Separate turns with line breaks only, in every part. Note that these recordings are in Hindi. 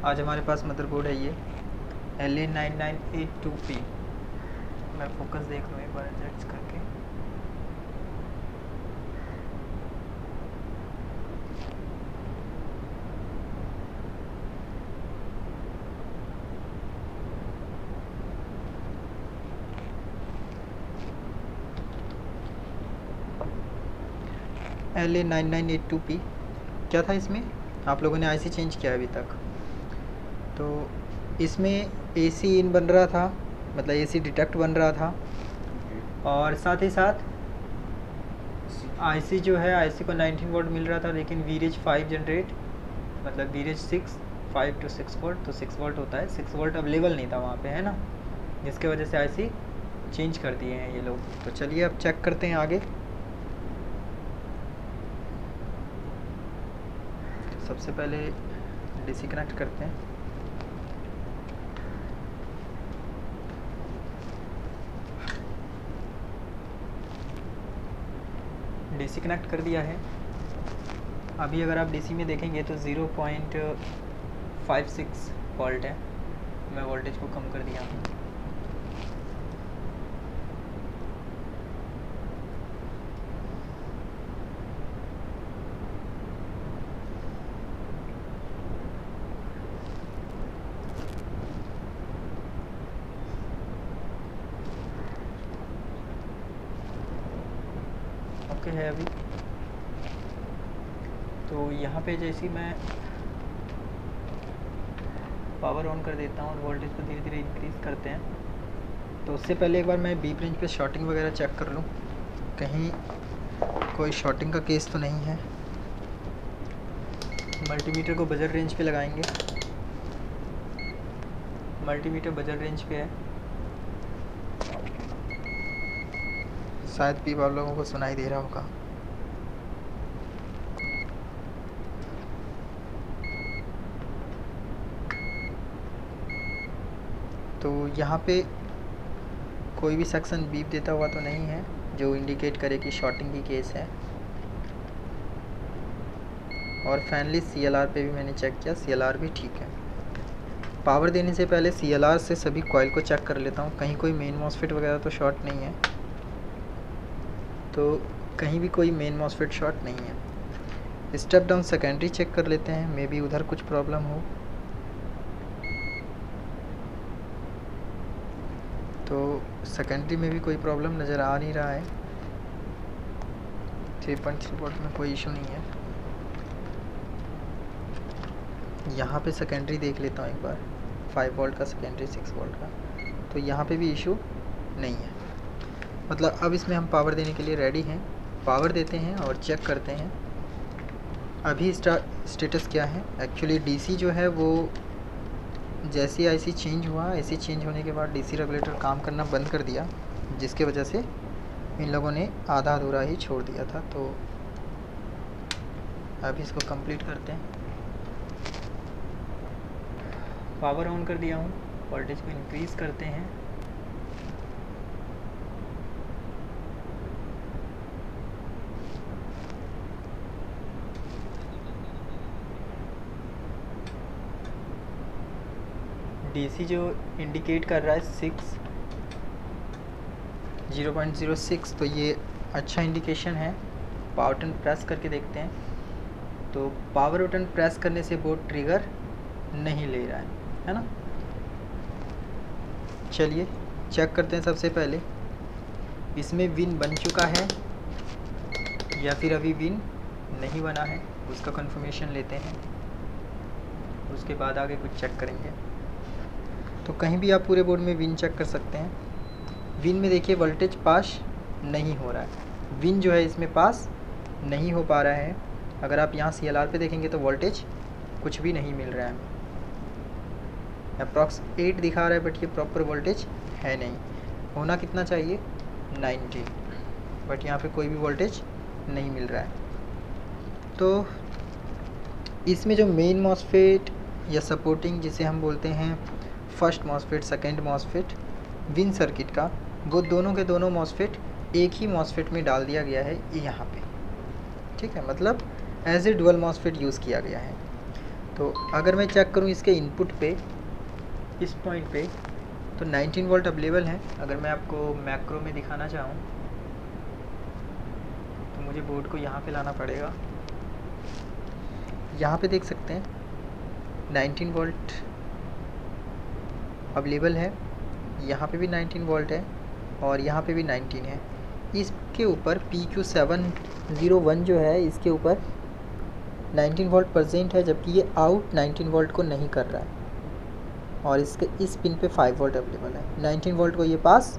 आज हमारे पास मदरबोर्ड है ये LA9982P। मैं फोकस देख लूँ एक बार एडजस्ट करके। LA9982P क्या था इसमें? आप लोगों ने आईसी चेंज किया अभी तक, तो इसमें AC इन बन रहा था, मतलब AC डिटेक्ट बन रहा था, और साथ ही साथ आईसी जो है आईसी को 19 वोल्ट मिल रहा था, लेकिन वीरेज 5 जनरेट, मतलब वीरेज 6 5 to 6 वोल्ट, तो 6 वोल्ट होता है, 6 वोल्ट अवेलेबल नहीं था वहाँ पे, है ना, जिसके वजह से आईसी चेंज कर दिए हैं ये लोग। तो चलिए अब चेक करते हैं आगे। सबसे पहले डीसी कनेक्ट करते हैं। डीसी कनेक्ट कर दिया है। अभी अगर आप डीसी में देखेंगे तो 0.56 वोल्ट है। मैं वोल्टेज को कम कर दिया हूँ। ओके है अभी। तो यहाँ पे जैसे मैं पावर ऑन कर देता हूँ और वोल्टेज को धीरे धीरे इंक्रीज़ करते हैं, तो उससे पहले एक बार मैं बीप रेंज पे शॉर्टिंग वगैरह चेक कर लूँ, कहीं कोई शॉर्टिंग का केस तो नहीं है। मल्टीमीटर को बजर रेंज पे लगाएंगे। मल्टीमीटर बजर रेंज पे है, शायद भी आप लोगों को सुनाई दे रहा होगा। तो यहाँ पे कोई भी सेक्शन बीप देता हुआ तो नहीं है जो इंडिकेट करे कि शॉर्टिंग की केस है। और फैनली CLR पे भी मैंने चेक किया, CLR भी ठीक है। पावर देने से पहले CLR से सभी कॉइल को चेक कर लेता हूँ, कहीं कोई मेन मॉसफेट वगैरह तो शॉर्ट नहीं है। तो कहीं भी कोई मेन मॉसफेट शॉर्ट नहीं है। स्टेप डाउन सेकेंडरी चेक कर लेते हैं, मे बी उधर कुछ प्रॉब्लम हो। तो सेकेंडरी में भी कोई प्रॉब्लम नज़र आ नहीं रहा है। 3.3 वोल्ट में कोई इशू नहीं है। यहाँ पे सेकेंडरी देख लेता हूँ एक बार, 5 वोल्ट का सेकेंडरी, 6 वोल्ट का, तो यहाँ पे भी इशू नहीं है। मतलब अब इसमें हम पावर देने के लिए रेडी हैं। पावर देते हैं और चेक करते हैं अभी स्टेटस क्या है। एक्चुअली डीसी जो है वो जैसे आईसी चेंज हुआ, आईसी चेंज होने के बाद डीसी रेगुलेटर काम करना बंद कर दिया, जिसके वजह से इन लोगों ने आधा अधूरा ही छोड़ दिया था। तो अभी इसको कंप्लीट करते हैं। पावर ऑन कर दिया हूँ, वोल्टेज को इंक्रीज़ करते हैं। डीसी जो इंडिकेट कर रहा है 0.06, तो ये अच्छा इंडिकेशन है। पावर बटन प्रेस करके देखते हैं, तो पावर बटन प्रेस करने से बोर्ड ट्रिगर नहीं ले रहा है ना। चलिए चेक करते हैं। सबसे पहले इसमें विन बन चुका है या फिर अभी विन नहीं बना है, उसका कंफर्मेशन लेते हैं, उसके बाद आगे कुछ चेक करेंगे। तो कहीं भी आप पूरे बोर्ड में विन चेक कर सकते हैं। विन में देखिए वोल्टेज पास नहीं हो रहा है, विन जो है इसमें पास नहीं हो पा रहा है। अगर आप यहाँ CLR पे देखेंगे तो वोल्टेज कुछ भी नहीं मिल रहा है। अप्रॉक्स 8 दिखा रहा है, बट ये प्रॉपर वोल्टेज है नहीं। होना कितना चाहिए? 90, बट यहाँ पे कोई भी वोल्टेज नहीं मिल रहा है। तो इसमें जो मेन मॉसफेट या सपोर्टिंग जिसे हम बोलते हैं first MOSFET, second MOSFET, win circuit का, वो दोनों के दोनों मॉसफेट एक ही मॉसफेट में डाल दिया गया है यहाँ पे, ठीक है। मतलब as a dual MOSFET use किया गया है। तो अगर मैं चेक करूँ इसके इनपुट पे, इस पॉइंट पे, तो 19 वोल्ट अवेलेबल है। अगर मैं आपको मैक्रो में दिखाना चाहूँ तो मुझे बोर्ड को यहाँ पे लाना पड़ेगा। यहाँ पे देख सकते हैं 19 वोल्ट अवेलेबल है, यहाँ पे भी 19 वोल्ट है और यहाँ पे भी 19 है। इसके ऊपर PQ701 जो है इसके ऊपर 19 वोल्ट प्रेजेंट है, जबकि ये आउट 19 वोल्ट को नहीं कर रहा है और इसके इस पिन पे 5 वोल्ट अवेलेबल है। 19 वोल्ट को ये पास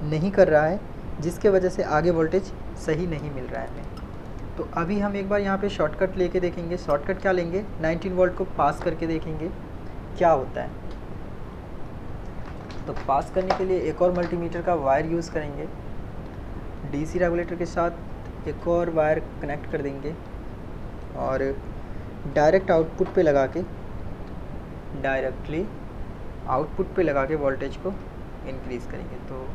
नहीं कर रहा है, जिसके वजह से आगे वोल्टेज सही नहीं मिल रहा है हमें। तो अभी हम एक बार यहाँ पे शॉर्टकट लेके देखेंगे। शॉर्टकट क्या लेंगे, 19 वोल्ट को पास करके देखेंगे क्या होता है। तो पास करने के लिए एक और मल्टीमीटर का वायर यूज़ करेंगे, डीसी रेगुलेटर के साथ एक और वायर कनेक्ट कर देंगे और डायरेक्ट आउटपुट पे लगा के, डायरेक्टली आउटपुट पे लगा के वोल्टेज को इंक्रीज़ करेंगे। तो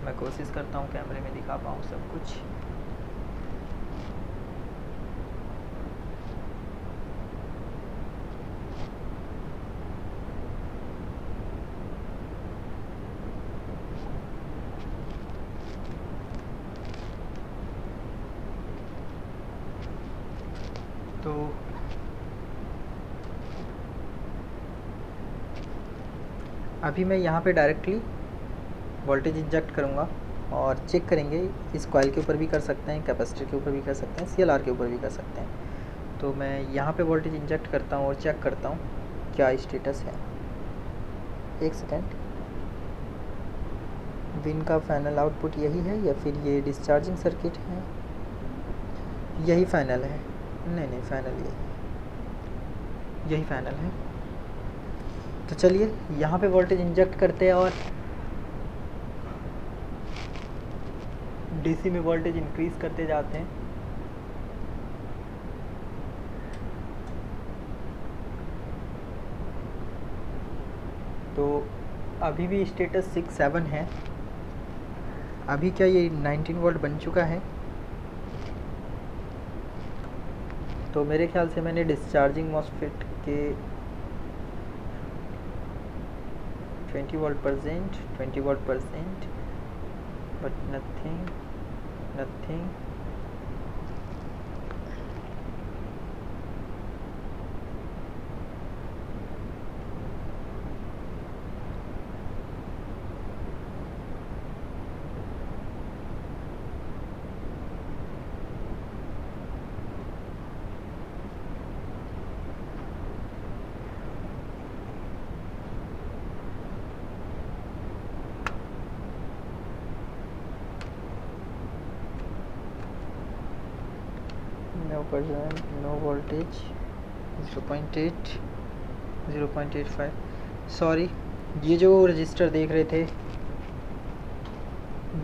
मैं कोशिश करता हूँ कैमरे में दिखा पाऊँ सब कुछ। तो अभी मैं यहाँ पे डायरेक्टली वोल्टेज इंजेक्ट करूँगा और चेक करेंगे। इस कॉइल के ऊपर भी कर सकते हैं, कैपेसिटर के ऊपर भी कर सकते हैं, CLR के ऊपर भी कर सकते हैं। तो मैं यहाँ पे वोल्टेज इंजेक्ट करता हूँ और चेक करता हूँ क्या स्टेटस है। एक सेकेंड, विन का फाइनल आउटपुट यही है या फिर ये डिस्चार्जिंग सर्किट है? यही फाइनल है। नहीं, फाइनल यही फाइनल है। तो चलिए यहाँ पे वोल्टेज इंजेक्ट करते हैं और डीसी में वोल्टेज इंक्रीज़ करते जाते हैं। तो अभी भी स्टेटस 6-7 है। अभी क्या ये 19 वोल्ट बन चुका है? तो मेरे ख्याल से मैंने डिस्चार्जिंग मॉसफेट के 20 volt percent but nothing. No voltage, 0.8, 0.85। Sorry, ये जो रजिस्टर देख रहे थे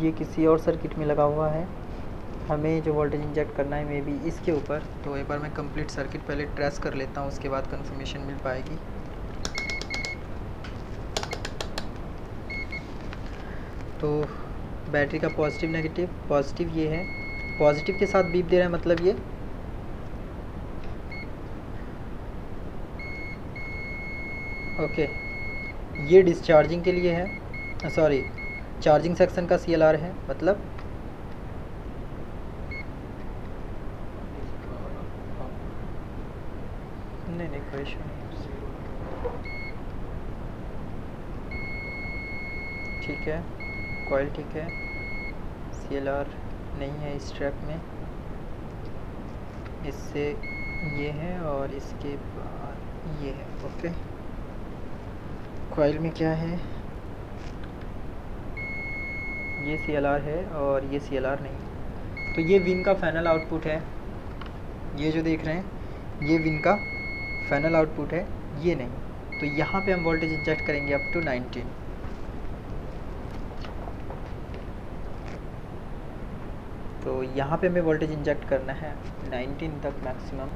ये किसी और सर्किट में लगा हुआ है। हमें जो वोल्टेज इंजेक्ट करना है मे बी इसके ऊपर। तो एक बार मैं कंप्लीट सर्किट पहले ट्रेस कर लेता हूँ, उसके बाद कंफर्मेशन मिल पाएगी। तो बैटरी का पॉजिटिव ये है, पॉजिटिव के साथ बीप दे रहा है, मतलब ये ओके। ये डिस्चार्जिंग के लिए है, सॉरी चार्जिंग सेक्शन का CLR है, मतलब नहीं कोई इशू नहीं, ठीक है। कॉइल ठीक है, CLR नहीं है इस ट्रैक में, इससे ये है और इसके बाद ये है। ओके, कॉइल में क्या है, ये CLR है और ये CLR नहीं। तो ये विन का फाइनल आउटपुट है, ये जो देख रहे हैं ये विन का फाइनल आउटपुट है, ये नहीं। तो यहाँ पे हम वोल्टेज इंजेक्ट करेंगे अप टू 19। तो यहाँ पे हमें वोल्टेज इंजेक्ट करना है 19 तक मैक्सिमम।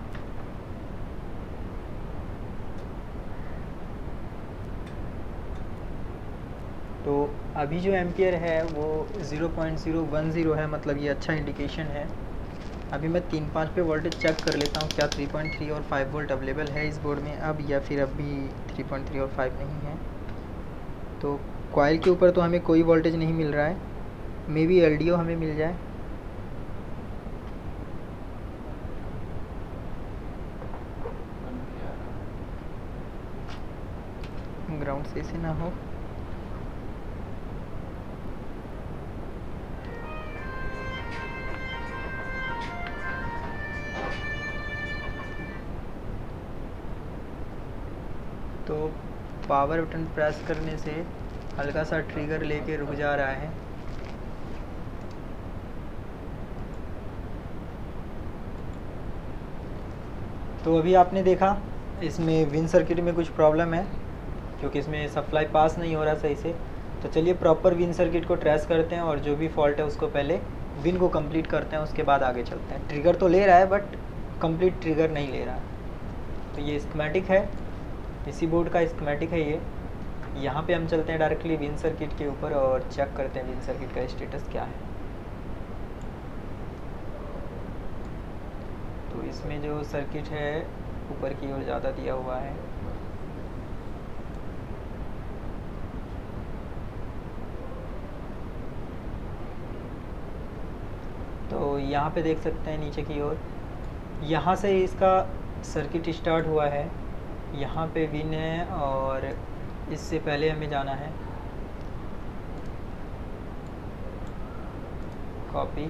तो अभी जो एम्पियर है वो 0.010 है, मतलब ये अच्छा इंडिकेशन है। अभी मैं 3.5 पे वोल्टेज चेक कर लेता हूँ क्या 3.3 और 5 वोल्ट अवेलेबल है इस बोर्ड में अब, या फिर अभी 3.3 और 5 नहीं है। तो कॉइल के ऊपर तो हमें कोई वोल्टेज नहीं मिल रहा है, मे बी LDO हमें मिल जाए। ग्राउंड से ऐसे ना हो। तो पावर बटन प्रेस करने से हल्का सा ट्रिगर लेके रुक जा रहा है। तो अभी आपने देखा इसमें विन सर्किट में कुछ प्रॉब्लम है क्योंकि इसमें सप्लाई पास नहीं हो रहा सही से। तो चलिए प्रॉपर विन सर्किट को ट्रेस करते हैं और जो भी फॉल्ट है उसको पहले विन को कंप्लीट करते हैं, उसके बाद आगे चलते हैं। ट्रिगर तो ले रहा है बट कंप्लीट ट्रिगर नहीं ले रहा है। तो ये स्कीमेटिक है, इसी बोर्ड का स्कीमेटिक है ये। यहाँ पे हम चलते हैं डायरेक्टली विन सर्किट के ऊपर और चेक करते हैं विन सर्किट का स्टेटस क्या है। तो इसमें जो सर्किट है ऊपर की ओर ज़्यादा दिया हुआ है। तो यहाँ पे देख सकते हैं नीचे की ओर, यहाँ से इसका सर्किट स्टार्ट हुआ है। यहाँ पे विन है और इससे पहले हमें जाना है कॉपी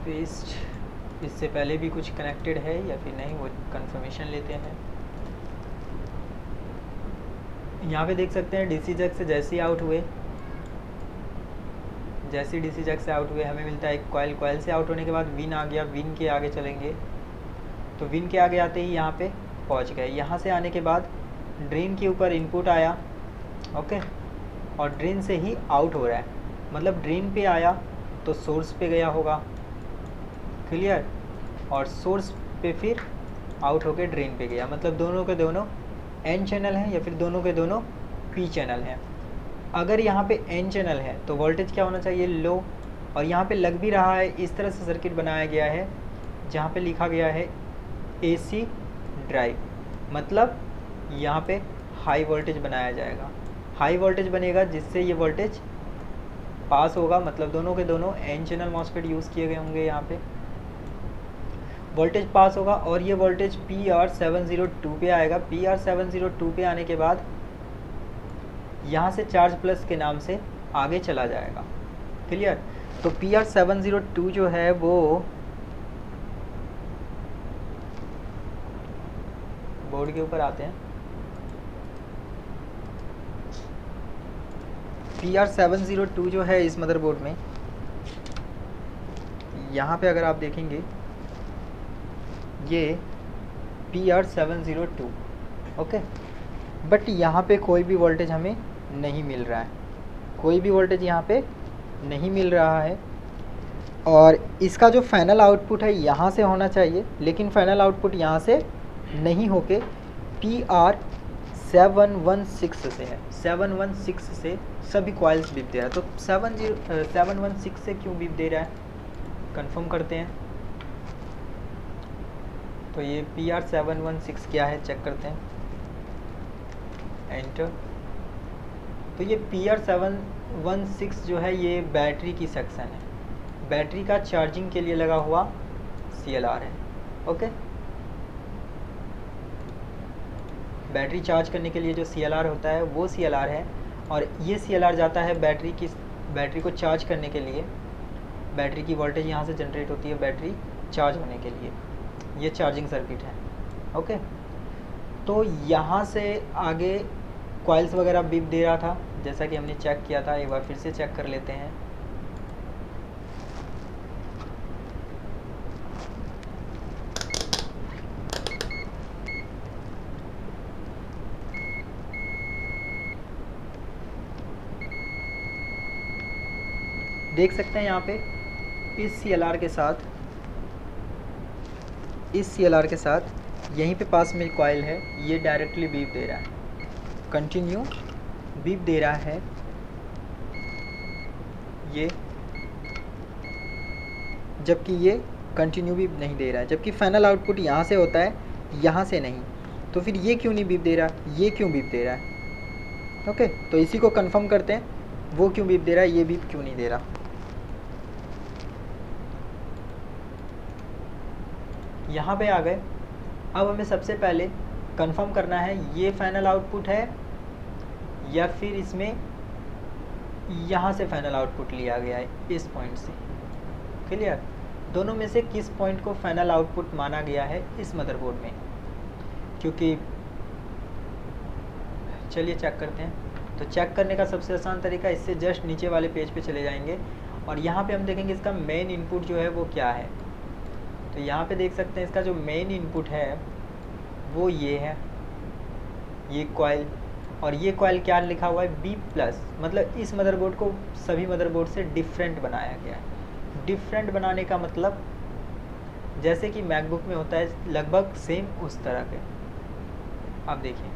पेस्ट। इससे पहले भी कुछ कनेक्टेड है या फिर नहीं, वो कंफर्मेशन लेते हैं। यहाँ पे देख सकते हैं डीसी जैक से जैसे ही आउट हुए, जैसे डीसी जैक से आउट हुए हमें मिलता है एक कॉइल। कॉइल से आउट होने के बाद विन आ गया, विन के आगे चलेंगे तो विन के आगे आते ही यहाँ पे पहुँच गए। यहाँ से आने के बाद ड्रेन के ऊपर इनपुट आया, ओके, और ड्रेन से ही आउट हो रहा है, मतलब ड्रेन पे आया तो सोर्स पे गया होगा, क्लियर, और सोर्स पे फिर आउट होके ड्रेन पे गया, मतलब दोनों के दोनों एन चैनल हैं या फिर दोनों के दोनों पी चैनल हैं। अगर यहाँ पे एन चैनल है तो वोल्टेज क्या होना चाहिए, लो। और यहाँ पे लग भी रहा है, इस तरह से सर्किट बनाया गया है जहाँ पे लिखा गया है AC ड्राइव, मतलब यहाँ पे हाई वोल्टेज बनाया जाएगा। हाई वोल्टेज बनेगा जिससे ये वोल्टेज पास होगा, मतलब दोनों के दोनों एन चैनल मॉसफेट यूज़ किए गए होंगे। यहाँ पे वोल्टेज पास होगा और ये वोल्टेज PR702 पे आएगा। PR702 पे आने के बाद यहाँ से चार्ज प्लस के नाम से आगे चला जाएगा, क्लियर। तो PR702 जो है वो बोर्ड के ऊपर आते हैं। PR702 जो है इस मदरबोर्ड में, यहाँ पे अगर आप देखेंगे ये PR702, ओके, बट यहाँ पे कोई भी वोल्टेज हमें नहीं मिल रहा है, कोई भी वोल्टेज यहाँ पे नहीं मिल रहा है। और इसका जो फाइनल आउटपुट है यहाँ से होना चाहिए, लेकिन फाइनल आउटपुट यहाँ से नहीं होके PR716 से है। 716 से सभी कॉइल्स बीप दे रहा है। तो 716 से क्यों बीप दे रहा है, कंफर्म करते हैं। तो ये PR716 क्या है चेक करते हैं, एंटर। तो ये PR716 जो है ये बैटरी की सेक्शन है, बैटरी का चार्जिंग के लिए लगा हुआ CLR है, ओके। बैटरी चार्ज करने के लिए जो CLR होता है वो CLR है, और ये CLR जाता है बैटरी को चार्ज करने के लिए। बैटरी की वोल्टेज यहाँ से जनरेट होती है बैटरी चार्ज होने के लिए, ये चार्जिंग सर्किट है, ओके। तो यहाँ से आगे कॉइल्स वगैरह बीप दे रहा था, जैसा कि हमने चेक किया था, एक बार फिर से चेक कर लेते हैं। देख सकते हैं यहाँ पे इस CLR के साथ यहीं पे पास में कॉइल है, ये डायरेक्टली बीप दे रहा है, कंटिन्यू बीप दे रहा है। ये जबकि ये कंटिन्यू भी नहीं दे रहा है, जबकि फाइनल आउटपुट यहाँ से होता है, यहाँ से नहीं। तो फिर ये क्यों नहीं बीप दे रहा, ये क्यों बीप दे रहा है? ओके, तो इसी को कंफर्म करते हैं, वो क्यों बीप दे रहा है, ये बीप क्यों नहीं दे रहा। यहाँ पे आ गए। अब हमें सबसे पहले कंफर्म करना है ये फाइनल आउटपुट है या फिर इसमें यहाँ से फाइनल आउटपुट लिया गया है, इस पॉइंट से। क्लियर? दोनों में से किस पॉइंट को फाइनल आउटपुट माना गया है इस मदरबोर्ड में, क्योंकि चलिए चेक करते हैं। तो चेक करने का सबसे आसान तरीका, इससे जस्ट नीचे वाले पेज पे चले जाएंगे और यहाँ पे हम देखेंगे इसका मेन इनपुट जो है वो क्या है। तो यहाँ पे देख सकते हैं इसका जो मेन इनपुट है वो ये है, ये कॉइल, और ये कॉइल क्या लिखा हुआ है, B+। मतलब इस मदरबोर्ड को सभी मदरबोर्ड से डिफरेंट बनाया गया है। डिफरेंट बनाने का मतलब जैसे कि मैकबुक में होता है लगभग सेम उस तरह के। आप देखिए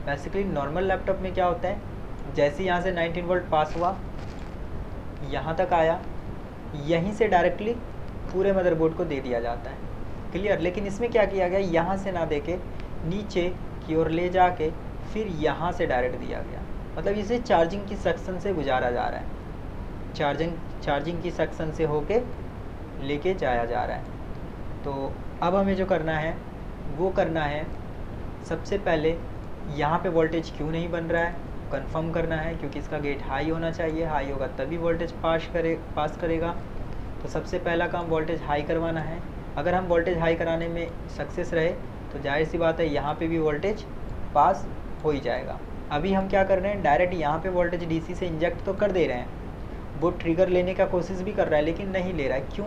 बेसिकली नॉर्मल लैपटॉप में क्या होता है, जैसे यहाँ से 19 वोल्ट पास हुआ, यहाँ तक आया, यहीं से डायरेक्टली पूरे मदरबोर्ड को दे दिया जाता है। क्लियर? लेकिन इसमें क्या किया गया, यहाँ से ना दे के नीचे की ओर ले जाके फिर यहाँ से डायरेक्ट दिया गया। मतलब इसे चार्जिंग की सेक्शन से गुजारा जा रहा है, चार्जिंग की सेक्शन से होके लेके जाया जा रहा है। तो अब हमें जो करना है वो करना है, सबसे पहले यहाँ पे वोल्टेज क्यों नहीं बन रहा है कंफर्म करना है, क्योंकि इसका गेट हाई होना चाहिए, हाई होगा तभी वोल्टेज पास करेगा। तो सबसे पहला काम वोल्टेज हाई करवाना है। अगर हम वोल्टेज हाई कराने में सक्सेस रहे तो जाहिर सी बात है यहाँ पे भी वोल्टेज पास हो ही जाएगा। अभी हम क्या कर रहे हैं, डायरेक्ट यहाँ पे वोल्टेज डीसी से इंजेक्ट तो कर दे रहे हैं, वो ट्रिगर लेने का कोशिश भी कर रहा है लेकिन नहीं ले रहा है। क्यों?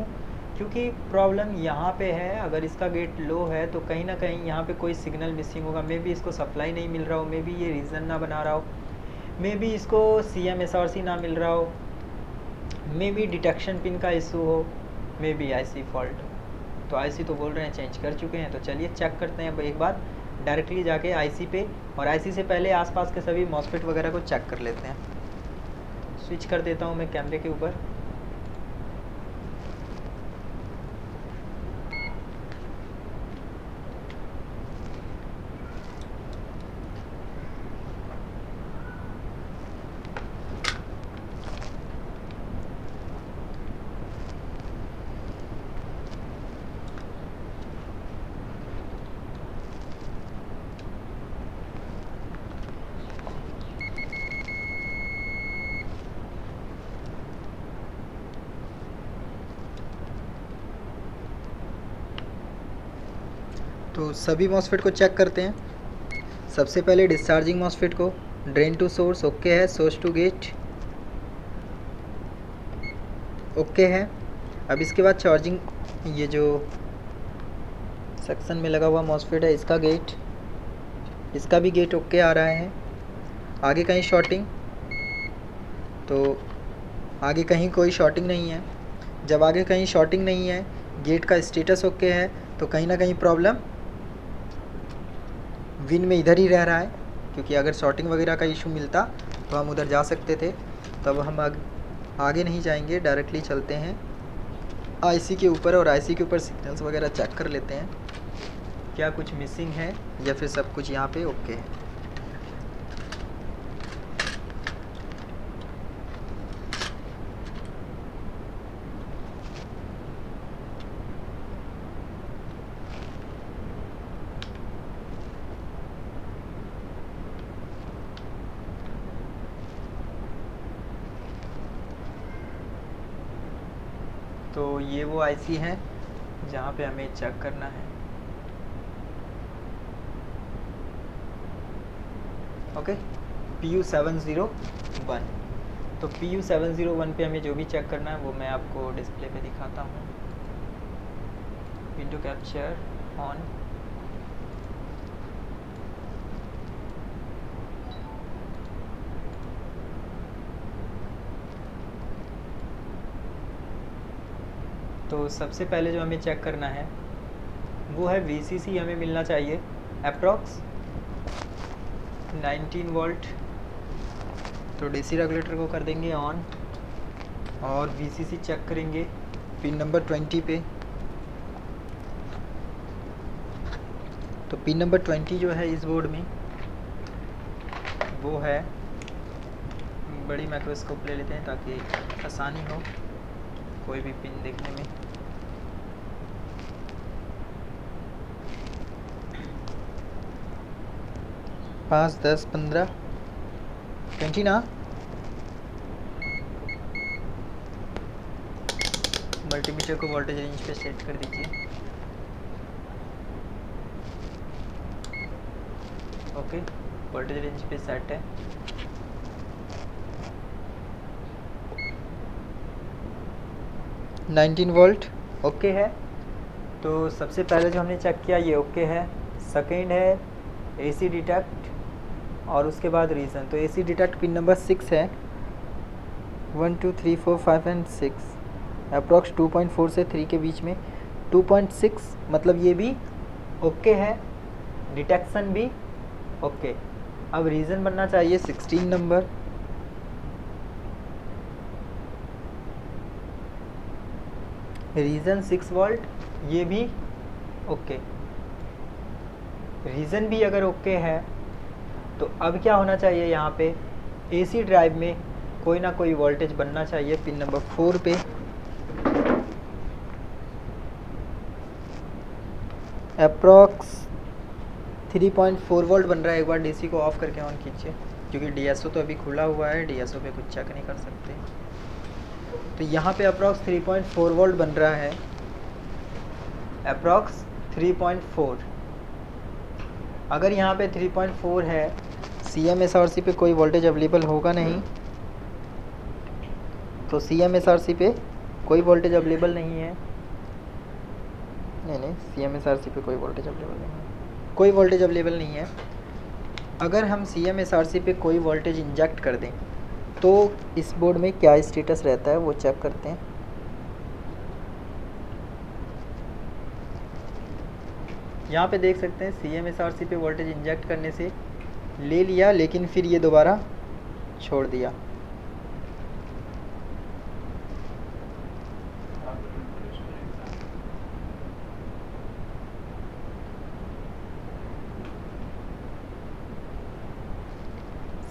क्योंकि प्रॉब्लम यहाँ पे है, अगर इसका गेट लो है तो कहीं ना कहीं यहाँ पे कोई सिग्नल मिसिंग होगा। मे बी इसको सप्लाई नहीं मिल रहा हो, मे बी ये रीज़न ना बना रहा हो, मे बी इसको CMSRC ना मिल रहा हो, मे बी डिटेक्शन पिन का इशू हो, मे बी IC फॉल्ट। तो IC तो बोल रहे हैं चेंज कर चुके हैं, तो चलिए चेक करते हैं एक बार डायरेक्टली जाके IC पे, और IC से पहले आसपास के सभी मॉसफेट वगैरह को चेक कर लेते हैं। स्विच कर देता हूँ मैं कैमरे के ऊपर। तो सभी मॉसफेट को चेक करते हैं। सबसे पहले डिस्चार्जिंग मॉसफेट को, ड्रेन टू सोर्स ओके है, सोर्स टू गेट ओके है। अब इसके बाद चार्जिंग, ये जो सेक्शन में लगा हुआ मॉसफेट है इसका गेट, इसका भी गेट ओके आ रहा है। आगे कहीं शॉर्टिंग, तो आगे कहीं कोई शॉर्टिंग नहीं है। जब आगे कहीं शॉर्टिंग नहीं है, गेट का स्टेटस ओके है, तो कहीं ना कहीं प्रॉब्लम विन में इधर ही रह रहा है, क्योंकि अगर शॉर्टिंग वगैरह का इशू मिलता तो हम उधर जा सकते थे। तब हम आगे नहीं जाएंगे, डायरेक्टली चलते हैं IC के ऊपर, और IC के ऊपर सिग्नल्स वगैरह चेक कर लेते हैं क्या कुछ मिसिंग है या फिर सब कुछ यहाँ पे ओके है। तो ये वो IC है जहाँ पे हमें चेक करना है। Okay, PU701। तो PU701 पे हमें जो भी चेक करना है वो मैं आपको डिस्प्ले पे दिखाता हूँ। विंडो कैप्चर ऑन, तो सबसे पहले जो हमें चेक करना है वो है VCC। हमें मिलना चाहिए अप्रॉक्स 19 वोल्ट। तो DC रेगुलेटर को कर देंगे ऑन और VCC चेक करेंगे पिन नंबर 20 पे। तो पिन नंबर 20 जो है इस बोर्ड में वो है, बड़ी माइक्रोस्कोप ले लेते हैं ताकि आसानी हो कोई भी पिन देखने में। पाँच 10 15 20 ना। मल्टीमीटर को वोल्टेज रेंज पे सेट कर दीजिए। ओके, वोल्टेज रेंज पे सेट है। नाइनटीन वोल्ट ओके है। तो सबसे पहले जो हमने चेक किया ये ओके है। सेकेंड है एसी डिटेक्ट और उसके बाद रीज़न। तो एसी डिटेक्ट पिन नंबर 6 है। 1 2 3 4 5 एंड 6 अप्रॉक्स 2.4 से 3 के बीच में। 2.6 मतलब ये भी ओके है, डिटेक्शन भी ओके। अब रीज़न बनना चाहिए 16 नंबर। रीज़न 6 वोल्ट ये भी ओके। रीज़न भी अगर ओके है तो अब क्या होना चाहिए, यहाँ पे एसी ड्राइव में कोई ना कोई वोल्टेज बनना चाहिए पिन नंबर 4 पे। अप्रॉक्स 3.4 वोल्ट बन रहा है। एक बार डीसी को ऑफ करके ऑन कीजिए, क्योंकि डीएसओ तो अभी खुला हुआ है, डीएसओ पे कुछ चेक नहीं कर सकते। तो यहाँ पे अप्रॉक्स 3.4 वोल्ट बन रहा है, अप्रॉक्स 3.4। अगर यहाँ पे 3.4 है, CMSRC पे कोई वोल्टेज अवेलेबल होगा नहीं। तो CMSRC पे कोई वोल्टेज अवेलेबल नहीं है। नहीं CMSRC पे कोई वोल्टेज अवेलेबल नहीं है, कोई वोल्टेज अवेलेबल नहीं है। अगर हम CMSRC पे कोई वोल्टेज इंजेक्ट कर दें तो इस बोर्ड में क्या स्टेटस रहता है वो चेक करते हैं। यहाँ पे देख सकते हैं CMSRC पे वोल्टेज इंजेक्ट करने से ले लिया, लेकिन फिर ये दोबारा छोड़ दिया।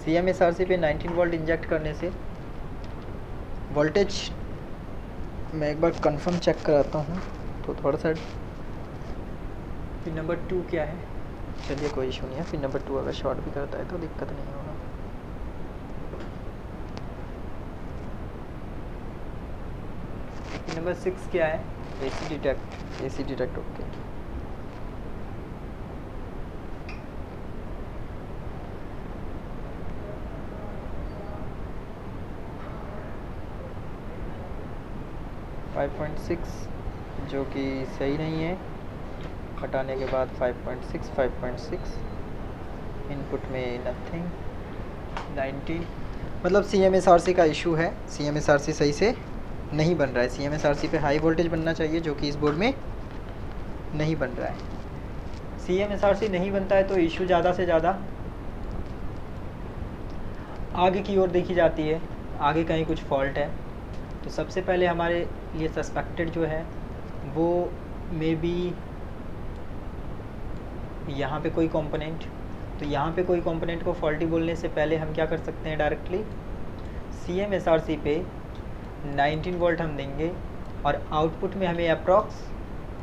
CMSRC पे 19 वोल्ट इंजेक्ट करने से वोल्टेज, मैं एक बार कंफर्म चेक कराता हूँ तो थोड़ा सा। पिन नंबर 2 क्या है, चलिए कोई इशू नहीं है। पिन नंबर 2 अगर शॉर्ट भी करता है तो दिक्कत नहीं होगा। पिन नंबर 6 क्या है, AC detect. AC detect okay. .5 जो कि सही नहीं है, हटाने के बाद 5.6 इनपुट में नथिंग। 19 मतलब CMSRC का इशू है, CMSRC सही से नहीं बन रहा है। CMSRC पे हाई वोल्टेज बनना चाहिए जो कि इस बोर्ड में नहीं बन रहा है। CMSRC नहीं बनता है तो इशू ज़्यादा से ज़्यादा आगे की ओर देखी जाती है, आगे कहीं कुछ फॉल्ट है। तो सबसे पहले हमारे लिए सस्पेक्टेड जो है वो मे बी यहाँ पे कोई कंपोनेंट। तो यहाँ पे कोई कंपोनेंट को फॉल्टी बोलने से पहले हम क्या कर सकते हैं, डायरेक्टली CMSRC पे 19 वोल्ट हम देंगे और आउटपुट में हमें अप्रॉक्स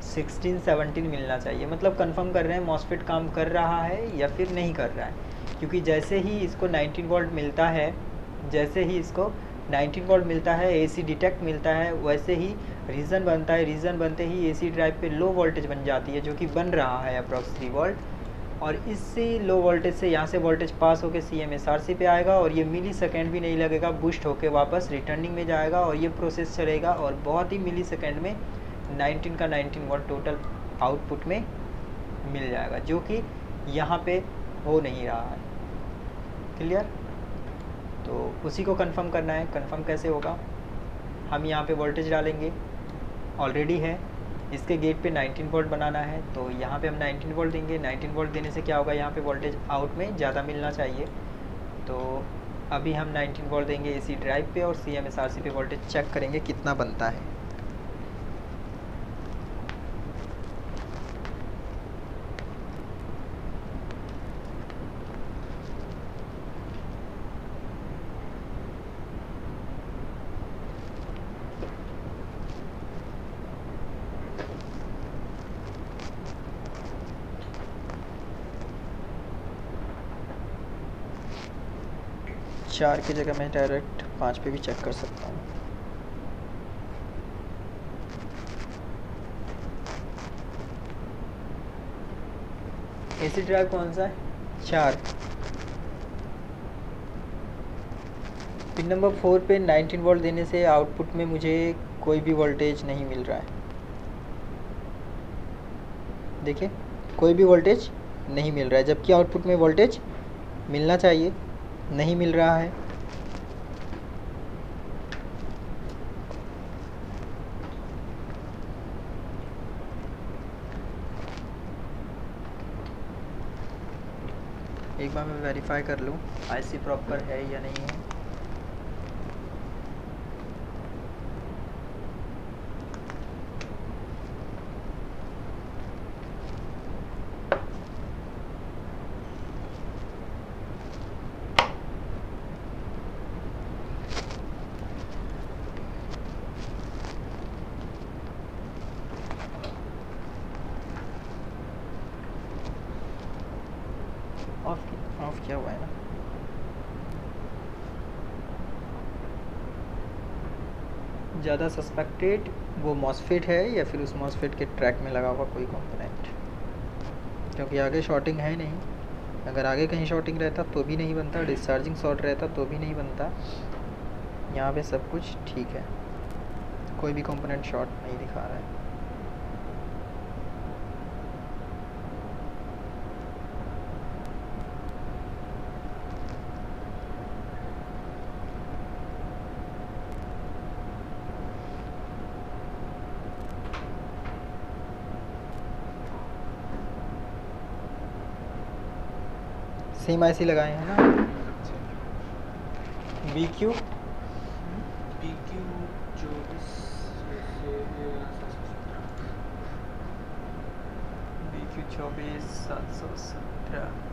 16-17 मिलना चाहिए। मतलब कंफर्म कर रहे हैं मॉसफेट काम कर रहा है या फिर नहीं कर रहा है, क्योंकि जैसे ही इसको 19 वोल्ट मिलता है, जैसे ही इसको 19 वोल्ट मिलता है, एसी डिटेक्ट मिलता है, वैसे ही रीज़न बनता है। रीज़न बनते ही एसी ड्राइव पे लो वोल्टेज बन जाती है, जो कि बन रहा है अप्रॉक्स 3 वोल्ट। और इसी लो वोल्टेज से यहाँ से वोल्टेज पास होकर CMSRC पे आएगा और ये मिली सेकेंड भी नहीं लगेगा, बूस्ट होकर वापस रिटर्निंग में जाएगा और ये प्रोसेस चलेगा और बहुत ही मिली सेकेंड में 19 का 19 वोल्ट टोटल आउटपुट में मिल जाएगा, जो कि यहाँ पे हो नहीं रहा है। क्लियर? तो उसी को कंफर्म करना है। कंफर्म कैसे होगा, हम यहाँ पे वोल्टेज डालेंगे, ऑलरेडी है। इसके गेट पे 19 वोल्ट बनाना है, तो यहाँ पे हम 19 वोल्ट देंगे। 19 वोल्ट देने से क्या होगा, यहाँ पे वोल्टेज आउट में ज़्यादा मिलना चाहिए। तो अभी हम 19 वोल्ट देंगे एसी ड्राइव पे और CMSRC पे वोल्टेज चेक करेंगे कितना बनता है। 4 की जगह मैं डायरेक्ट 5 पे भी चेक कर सकता हूँ। एसी ड्राइव कौन सा है? 4। पिन नंबर 4 पे 19 वोल्ट देने से आउटपुट में मुझे कोई भी वोल्टेज नहीं मिल रहा है। देखिए कोई भी वोल्टेज नहीं मिल रहा है, जबकि आउटपुट में वोल्टेज मिलना चाहिए, नहीं मिल रहा है। एक बार मैं वेरीफाई कर लूँ आईसी प्रॉपर है या नहीं है। ऑफ किया हुआ है ना। ज़्यादा सस्पेक्टेड वो मॉसफेट है या फिर उस मॉसफेट के ट्रैक में लगा हुआ कोई कंपोनेंट, क्योंकि आगे शॉर्टिंग है नहीं। अगर आगे कहीं शॉर्टिंग रहता तो भी नहीं बनता, डिस्चार्जिंग शॉर्ट रहता तो भी नहीं बनता। यहाँ पे सब कुछ ठीक है, कोई भी कंपोनेंट शॉर्ट नहीं दिखा रहा है। सेम आईसी लगाए हैं ना? BQ 24717।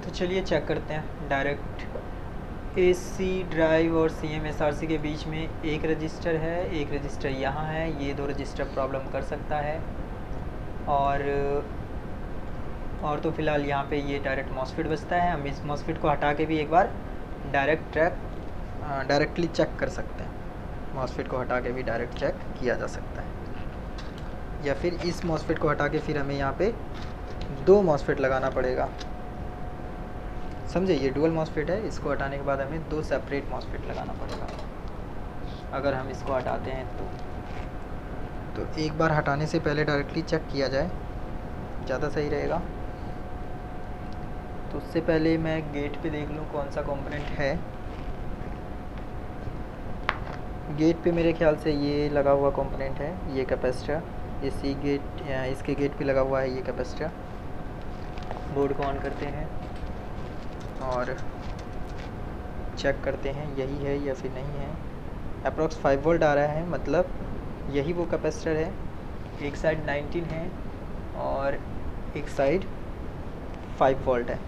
तो चलिए चेक करते हैं डायरेक्ट। एसी ड्राइव और CMSRC के बीच में एक रजिस्टर है, एक रजिस्टर यहाँ है। ये 2 रजिस्टर प्रॉब्लम कर सकता है। और तो फ़िलहाल यहाँ पे ये डायरेक्ट मॉसफेट बचता है। हम इस मॉसफेट को हटा के भी एक बार डायरेक्टली चेक कर सकते हैं। मॉसफेट को हटा के भी डायरेक्ट चेक किया जा सकता है, या फिर इस मॉसफेट को हटा के फिर हमें यहाँ पे 2 मॉसफेट लगाना पड़ेगा। समझे, ये डुअल मॉसफेट है, इसको हटाने के बाद हमें 2 सेपरेट मॉसफेट लगाना पड़ेगा। अगर हम इसको हटाते हैं तो एक बार हटाने से पहले डायरेक्टली चेक किया जाए, ज़्यादा सही रहेगा। तो उससे पहले मैं गेट पे देख लूँ कौन सा कंपोनेंट है। गेट पे मेरे ख्याल से ये लगा हुआ कंपोनेंट है, ये कैपेसिटर। इसके गेट पे लगा हुआ है ये कैपेसिटर। बोर्ड को ऑन करते हैं और चेक करते हैं यही है या फिर नहीं है। अप्रॉक्स 5 वोल्ट आ रहा है, मतलब यही वो कैपेसिटर है। एक साइड 19 है और एक साइड 5 वोल्ट है।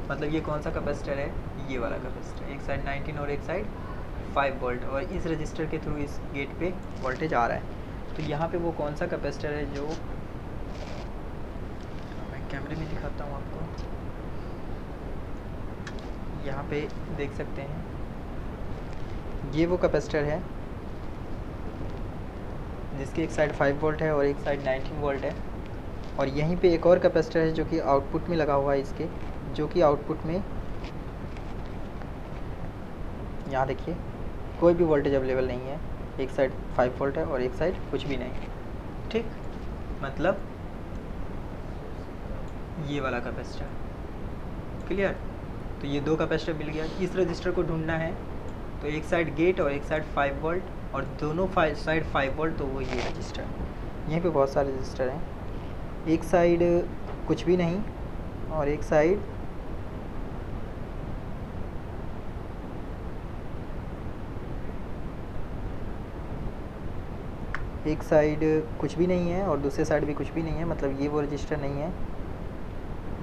मतलब ये कौन सा कैपेसिटर है? ये वाला कैपेसिटर। एक साइड 19 और एक साइड 5 वोल्ट, और इस रजिस्टर के थ्रू इस गेट पे वोल्टेज आ रहा है। तो यहाँ पे वो कौन सा कैपेसिटर है जो मैं कैमरे में दिखाता हूँ आपको। यहाँ पे देख सकते हैं, ये वो कैपेसिटर है जिसकी एक साइड 5 वोल्ट है और एक साइड 19 वोल्ट है। और यहीं पे एक और कैपेसिटर है जो कि आउटपुट में लगा हुआ है इसके, जो कि आउटपुट में यहाँ देखिए कोई भी वोल्टेज अवेलेबल नहीं है। एक साइड 5 वोल्ट है और एक साइड कुछ भी नहीं। ठीक, मतलब ये वाला कैपेसिटर। क्लियर? तो ये 2 कैपेसिटर मिल गया। इस रजिस्टर को ढूंढना है, तो एक साइड गेट और एक साइड 5 वोल्ट और दोनों साइड 5 वोल्ट, तो वो ये रजिस्टर। यहीं पे बहुत सारे रजिस्टर हैं, एक साइड कुछ भी नहीं और एक साइड कुछ भी नहीं है और दूसरे साइड भी कुछ भी नहीं है, मतलब ये वो रजिस्टर नहीं है।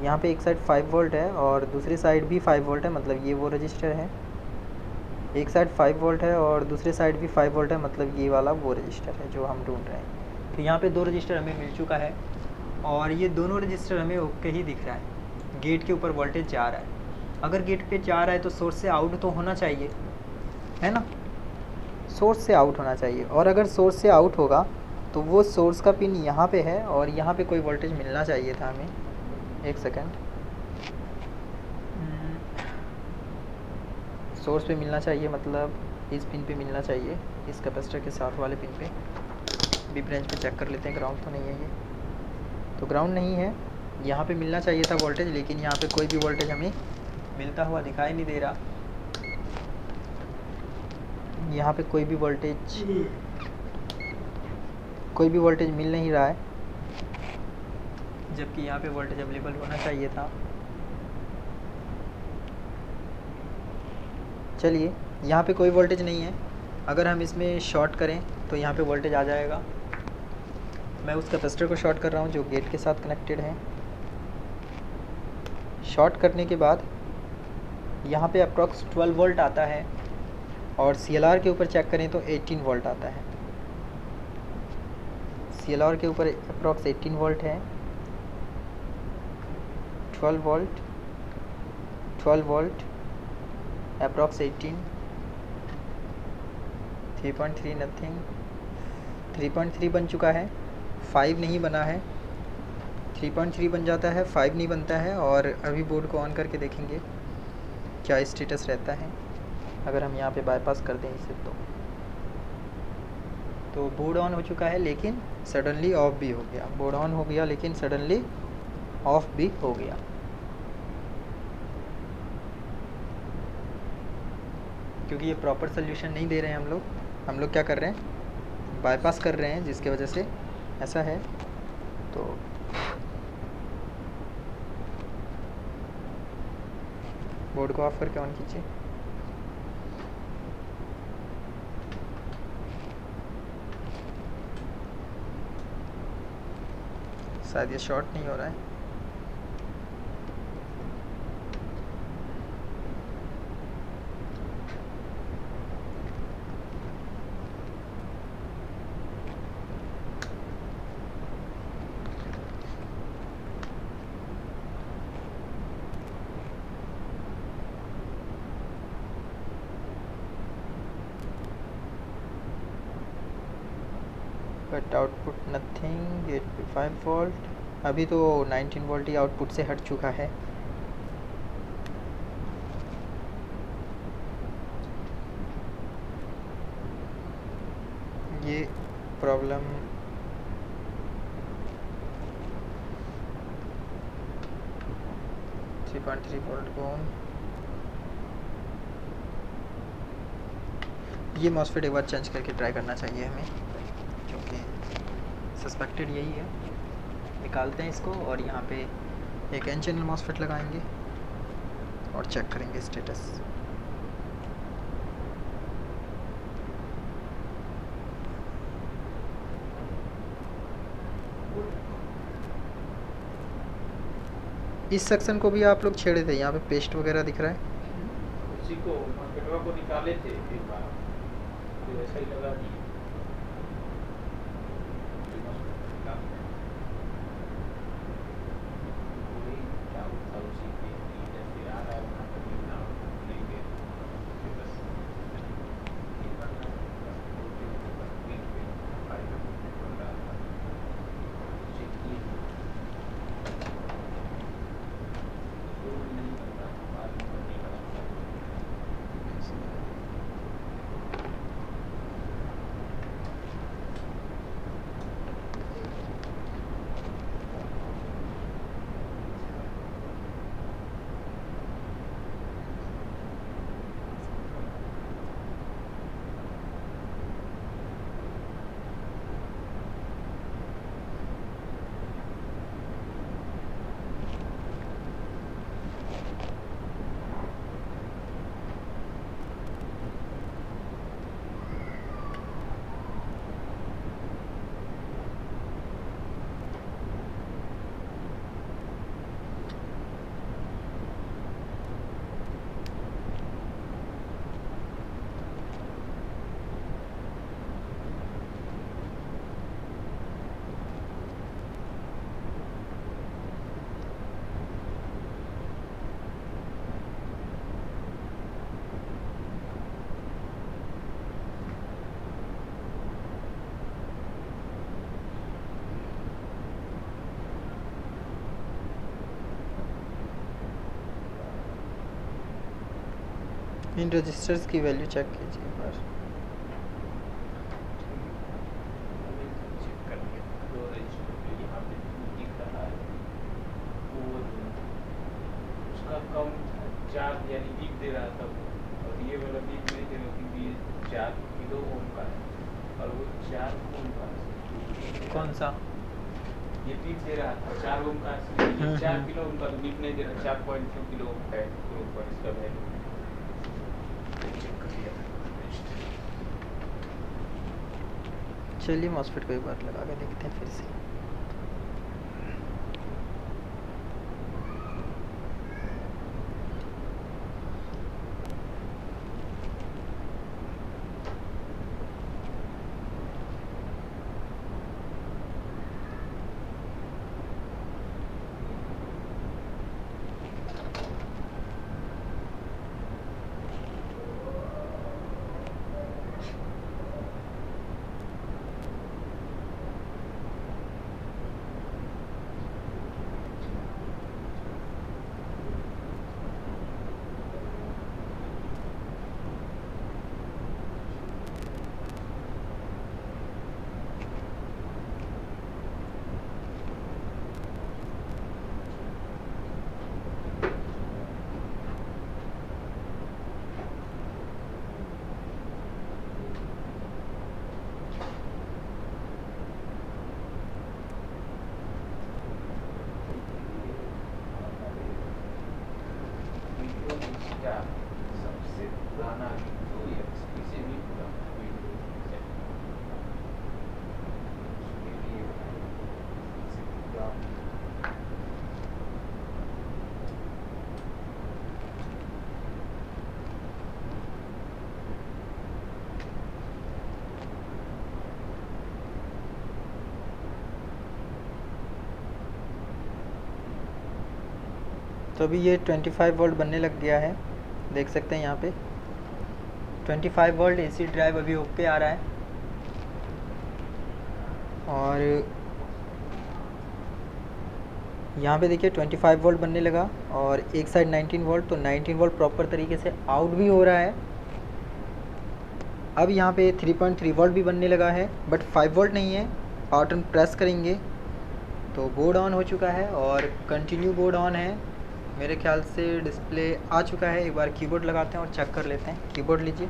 यहाँ पे एक साइड 5 वोल्ट है और दूसरी साइड भी 5 वोल्ट है, मतलब ये वो रजिस्टर है। एक साइड 5 वोल्ट है और दूसरे साइड भी 5 वोल्ट है, मतलब ये वाला वो रजिस्टर है जो हम ढूंढ रहे हैं। तो यहाँ पे 2 रजिस्टर हमें मिल चुका है और ये दोनों रजिस्टर हमें ओके ही दिख रहा है। गेट के ऊपर वोल्टेज जा रहा है। अगर गेट पे जा रहा है तो सोर्स से आउट तो होना चाहिए, है ना, सोर्स से आउट होना चाहिए। और अगर सोर्स से आउट होगा तो वो सोर्स का पिन यहाँ पे है और यहाँ पे कोई वोल्टेज मिलना चाहिए था हमें। एक सेकेंड, सोर्स पे मिलना चाहिए, मतलब इस पिन पे मिलना चाहिए, इस कैपेसिटर के साथ वाले पिन पे। बी ब्रांच पे चेक कर लेते हैं, ग्राउंड तो नहीं है ये, तो ग्राउंड नहीं है। यहाँ पे मिलना चाहिए था वोल्टेज, लेकिन यहाँ पे कोई भी वोल्टेज हमें मिलता हुआ दिखाई नहीं दे रहा। यहाँ पे कोई भी वोल्टेज मिल नहीं रहा है, जबकि यहाँ पे वोल्टेज अवेलेबल होना चाहिए था। चलिए, यहाँ पे कोई वोल्टेज नहीं है। अगर हम इसमें शॉर्ट करें तो यहाँ पे वोल्टेज आ जाएगा। मैं उस कैपेसिटर को शॉर्ट कर रहा हूँ जो गेट के साथ कनेक्टेड है। शॉर्ट करने के बाद यहाँ पे अप्रॉक्स 12 वोल्ट आता है और CLR के ऊपर चेक करें तो 18 वोल्ट आता है। CLR के ऊपर अप्रॉक्स 18 वोल्ट है। 12 वोल्ट अप्रॉक्स 18, 3.3 नथिंग, 3.3 बन चुका है, 5 नहीं बना है। 3.3 बन जाता है, 5 नहीं बनता है। और अभी बोर्ड को ऑन करके देखेंगे क्या स्टेटस रहता है अगर हम यहाँ पे बाईपास कर दें इसे। तो बोर्ड ऑन हो चुका है लेकिन सडनली ऑफ भी हो गया। बोर्ड ऑन हो गया लेकिन सडनली ऑफ भी हो गया। क्योंकि ये प्रॉपर सोल्यूशन नहीं दे रहे हैं हम लोग क्या कर रहे हैं, बाईपास कर रहे हैं, जिसकी वजह से ऐसा है। तो बोर्ड को ऑफ करके ऑन कीजिए। शायद ये शॉर्ट नहीं हो रहा है। बट आउटपुट नथिंग, गेट पे 5 वोल्ट। अभी तो 19 वोल्ट ही आउटपुट से हट चुका है। ये प्रॉब्लम .3 वोल्ट को ये मॉसफेट एक बार चेंज करके ट्राई करना चाहिए हमें, क्योंकि सस्पेक्टेड यही है। निकालते हैं इसको और यहाँ पे एक एन चैनल मॉसफेट लगाएंगे और चेक करेंगे स्टेटस। इस सेक्शन को भी आप लोग छेड़े थे, यहाँ पे पेस्ट वगैरह दिख रहा है।
उसी को मॉसफेटवा को निकाले थे एक बार, फिर ऐसा ही लगा दिए।
इन रजिस्टर्स की वैल्यू चेक कीजिए एक बार।
मैंने चेक कर लिया 2 रजिस्टर पे यहाँ पे दिख रहा है वो जो उसका काउंट 4 यानी बीप दे रहा था वो, और ये वाला बीप नहीं दे रहा क्योंकि ये 4 किलो ओम का है और वो 4 ओम का है।
कौन सा?
ये बीप दे रहा था 4 ओम का, ये 4 किलो ओम का तो बीप नहीं दे रहा, 4.2 किलो ओम का है तो ऊपर इसका वैल्यू चेक कर लिया।
चलिए मॉस्फेट को एक बार लगा के देखते हैं फिर से।
सबसे पुराना वीडियो या इससे भी पुराना वीडियो है उसके लिए सबसे पुराना
तो अभी ये 25 वोल्ट बनने लग गया है, देख सकते हैं यहाँ पे 25 वोल्ट एसी ड्राइव अभी ओके आ रहा है। और यहाँ पे देखिए 25 वोल्ट बनने लगा और एक साइड 19 वोल्ट, तो 19 वोल्ट प्रॉपर तरीके से आउट भी हो रहा है। अब यहाँ पे 3.3 वोल्ट भी बनने लगा है बट 5 वोल्ट नहीं है। पावर बटन प्रेस करेंगे तो बोर्ड ऑन हो चुका है और कंटिन्यू बोर्ड ऑन है। मेरे ख्याल से डिस्प्ले आ चुका है। एक बार कीबोर्ड लगाते हैं और चेक कर लेते हैं। कीबोर्ड लीजिए।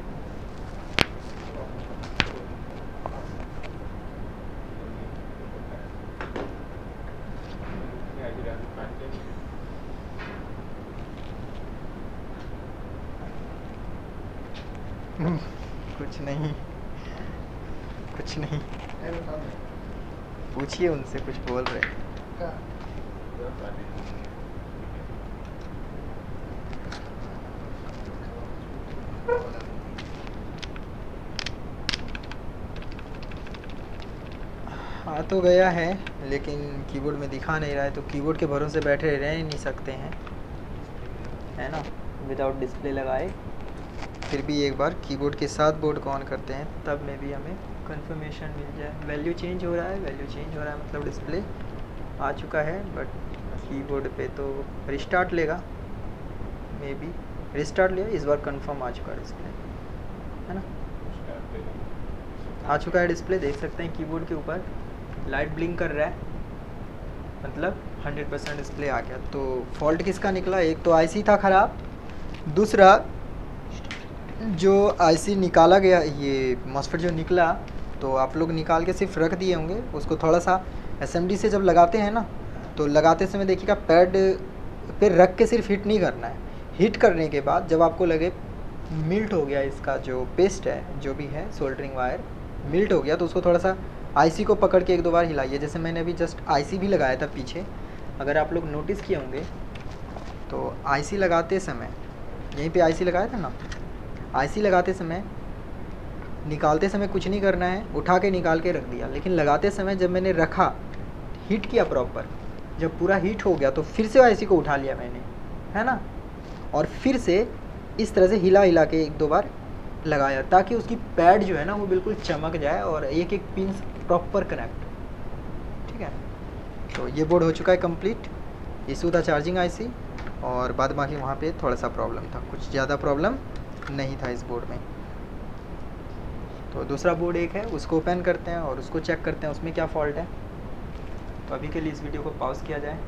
कुछ नहीं, कुछ नहीं, पूछिए उनसे, कुछ बोल रहे हैं। आ तो गया है लेकिन कीबोर्ड में दिखा नहीं रहा है, तो कीबोर्ड के भरोसे बैठे रह नहीं सकते हैं, है ना, विदाउट डिस्प्ले लगाए। फिर भी एक बार कीबोर्ड के साथ बोर्ड को ऑन करते हैं, तब में भी हमें कंफर्मेशन मिल जाए। वैल्यू चेंज हो रहा है, वैल्यू चेंज हो रहा है मतलब डिस्प्ले आ चुका है, बट कीबोर्ड पे तो रिस्टार्ट लेगा, मे बी रिस्टार्ट लिया, इस बार कंफर्म आ चुका है डिस्प्ले, है ना, आ चुका है डिस्प्ले। देख सकते हैं कीबोर्ड के ऊपर लाइट ब्लिंक कर रहा है, मतलब 100% डिस्प्ले आ गया। तो फॉल्ट किसका निकला? एक तो आईसी था ख़राब, दूसरा जो आईसी निकाला गया, ये मॉस्फेट जो निकला, तो आप लोग निकाल के सिर्फ रख दिए होंगे उसको। थोड़ा सा एसएमडी से जब लगाते हैं ना, तो लगाते समय देखिएगा पैड पे रख के सिर्फ हीट नहीं करना है। हीट करने के बाद जब आपको लगे मिल्ट हो गया इसका जो पेस्ट है, जो भी है सोल्डरिंग वायर मिल्ट हो गया, तो उसको थोड़ा सा आईसी को पकड़ के एक दो बार हिलाइए। जैसे मैंने अभी जस्ट आईसी भी लगाया था पीछे, अगर आप लोग नोटिस किए होंगे तो आईसी लगाते समय, यहीं पे आईसी लगाया था ना, आईसी लगाते समय निकालते समय कुछ नहीं करना है, उठा के निकाल के रख दिया। लेकिन लगाते समय जब मैंने रखा, हीट किया प्रॉपर, जब पूरा हीट हो गया तो फिर से आईसी को उठा लिया मैंने, है ना, और फिर से इस तरह से हिला हिला के एक दो बार लगाया, ताकि उसकी पैड जो है ना वो बिल्कुल चमक जाए और एक एक पिन प्रॉपर कनेक्ट। ठीक है, तो ये बोर्ड हो चुका है कंप्लीट। इशू था चार्जिंग आईसी और बाद बाकी वहाँ पे थोड़ा सा प्रॉब्लम था, कुछ ज़्यादा प्रॉब्लम नहीं था इस बोर्ड में। तो दूसरा बोर्ड एक है, उसको ओपन करते हैं और उसको चेक करते हैं उसमें क्या फ़ॉल्ट है। तो अभी के लिए इस वीडियो को पॉज किया जाए।